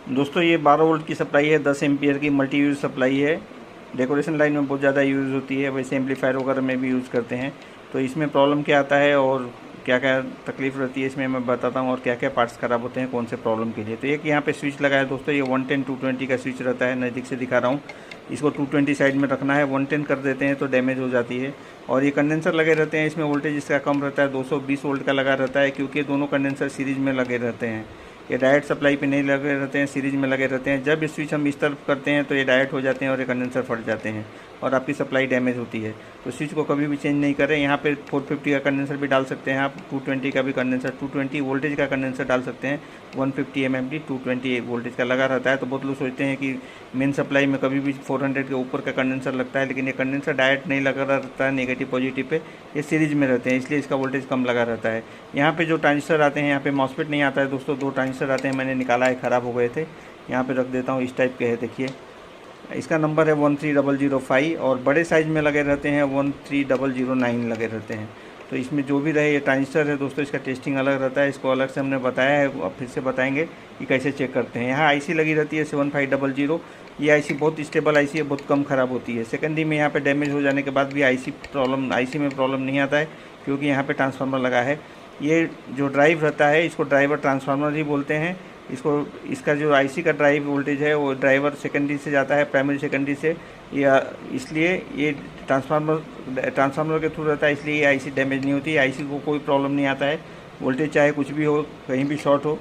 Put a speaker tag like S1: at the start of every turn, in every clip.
S1: दोस्तों ये 12 वोल्ट की सप्लाई है, 10 एम्पियर की मल्टी यूज़ सप्लाई है। डेकोरेशन लाइन में बहुत ज़्यादा यूज़ होती है, वैसे एम्पलीफायर वगैरह में भी यूज़ करते हैं। तो इसमें प्रॉब्लम क्या आता है और क्या क्या तकलीफ़ रहती है इसमें मैं बताता हूँ, और क्या क्या पार्ट्स ख़राब होते हैं कौन से प्रॉब्लम के लिए। तो एक यहाँ पे स्विच लगा है दोस्तों, ये 110 220 का स्विच रहता है, नज़दीक से दिखा रहा हूँ। इसको 220 साइड में रखना है, 110 कर देते हैं तो डैमेज हो जाती है। और ये कंडेंसर लगे रहते हैं, इसमें वोल्टेज इसका कम रहता है, 220 वोल्ट का लगा रहता है, क्योंकि दोनों कंडेंसर सीरीज में लगे रहते हैं। ये डायरेक्ट सप्लाई पे नहीं लगे रहते हैं, सीरीज में लगे रहते हैं। जब ये स्विच हम इस तरफ करते हैं तो ये डायरेक्ट हो जाते हैं और ये कंडेंसर फट जाते हैं और आपकी सप्लाई डैमेज होती है। तो स्विच को कभी भी चेंज नहीं करें। यहाँ पे 450 का कंडेंसर भी डाल सकते हैं आप, 220 का भी कंडेंसर, 220 वोल्टेज का कंडेंसर डाल सकते हैं। 150 mmD 220 वोल्टेज का लगा रहता है। तो बहुत लोग सोचते हैं कि मेन सप्लाई में कभी भी 400 के ऊपर का कंडेंसर लगता है, लेकिन ये कंडेंसर डायरेक्ट नहीं लगा रहता है नेगेटिव पॉजिटिव पे, ये सीरीज में रहते हैं, इसलिए इसका वोल्टेज कम लगा रहता है। यहाँ पे जो ट्रांजिस्टर आते हैं, यहाँ पे मॉसफेट नहीं आता है दोस्तों, 2 ट्रांजिस्टर आते हैं, मैंने निकाला है, ख़राब हो गए थे। यहाँ पे रख देता हूँ, इस टाइप के है, देखिए इसका नंबर है 13005 और बड़े साइज़ में लगे रहते हैं 13009 लगे रहते हैं। तो इसमें जो भी रहे, ये ट्रांजिस्टर है दोस्तों, इसका टेस्टिंग अलग रहता है, इसको अलग से हमने बताया है, अब फिर से बताएंगे कि कैसे चेक करते हैं। यहाँ आईसी लगी रहती है 7500, ये आईसी बहुत स्टेबल आईसी है, बहुत कम ख़राब होती है। सेकेंडरी में यहाँ पे डैमेज हो जाने के बाद भी आईसी में प्रॉब्लम नहीं आता है, क्योंकि यहाँ पे ट्रांसफार्मर लगा है। ये जो ड्राइव रहता है इसको ड्राइवर ट्रांसफार्मर ही बोलते हैं इसको। इसका जो आईसी का ड्राइव वोल्टेज है वो ड्राइवर सेकेंडरी से जाता है, प्राइमरी सेकेंडरी से, या इसलिए ये ट्रांसफार्मर के थ्रू रहता है, इसलिए ये आईसी डैमेज नहीं होती, आईसी को कोई प्रॉब्लम नहीं आता है। वोल्टेज चाहे कुछ भी हो, कहीं भी शॉर्ट हो,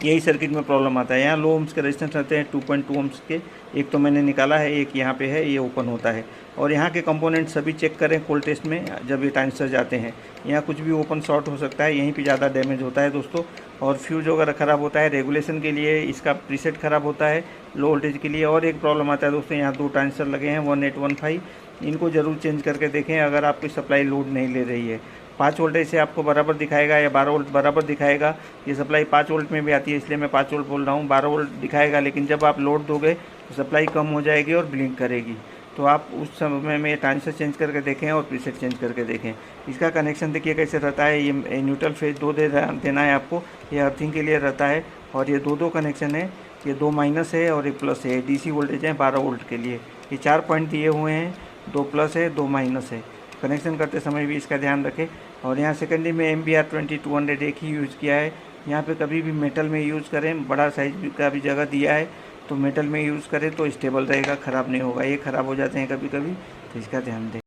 S1: यही सर्किट में प्रॉब्लम आता है। यहाँ लो ओम्स के रेजिस्टेंस रहते हैं 2.2 ओम्स के, एक तो मैंने निकाला है, एक यहाँ पे है, ये ओपन होता है। और यहाँ के कंपोनेंट सभी चेक करें कोल्ड टेस्ट में जब ये ट्रांजिस्टर जाते हैं। यहाँ कुछ भी ओपन शॉर्ट हो सकता है, यहीं पे ज़्यादा डैमेज होता है दोस्तों। और फ्यूज वगैरह ख़राब होता है, रेगुलेशन के लिए इसका प्रीसेट ख़राब होता है लो वोल्टेज के लिए। और एक प्रॉब्लम आता है दोस्तों, यहाँ 2 ट्रांजिस्टर लगे हैं 1815, इनको ज़रूर चेंज करके देखें अगर आपकी सप्लाई लोड नहीं ले रही है। 5 वोल्टेज से आपको बराबर दिखाएगा या 12 वोल्ट बराबर दिखाएगा। ये सप्लाई 5 वोल्ट में भी आती है, इसलिए मैं 5 वोल्ट बोल रहा हूँ, 12 वोल्ट दिखाएगा, लेकिन जब आप लोड दोगे तो सप्लाई कम हो जाएगी और ब्लिंक करेगी। तो आप उस समय में ट्रांजिस्टर चेंज करके देखें और प्रीसेट चेंज करके देखें। इसका कनेक्शन देखिए कैसे रहता है, ये न्यूट्रल फेज 2 देना है आपको, ये अर्थिंग के लिए रहता है। और ये 2 कनेक्शन है, ये 2 माइनस है और 1 प्लस है, डीसी वोल्टेज है 12 वोल्ट के लिए। ये 4 पॉइंट दिए हुए हैं, 2 प्लस है 2 माइनस है। कनेक्शन करते समय भी इसका ध्यान रखें। और यहाँ सेकेंडरी में MBR 2200 एक ही यूज़ किया है। यहाँ पे कभी भी मेटल में यूज़ करें, बड़ा साइज का भी जगह दिया है तो मेटल में यूज़ करें तो स्टेबल रहेगा, ख़राब नहीं होगा। ये ख़राब हो जाते हैं कभी कभी, तो इसका ध्यान दें।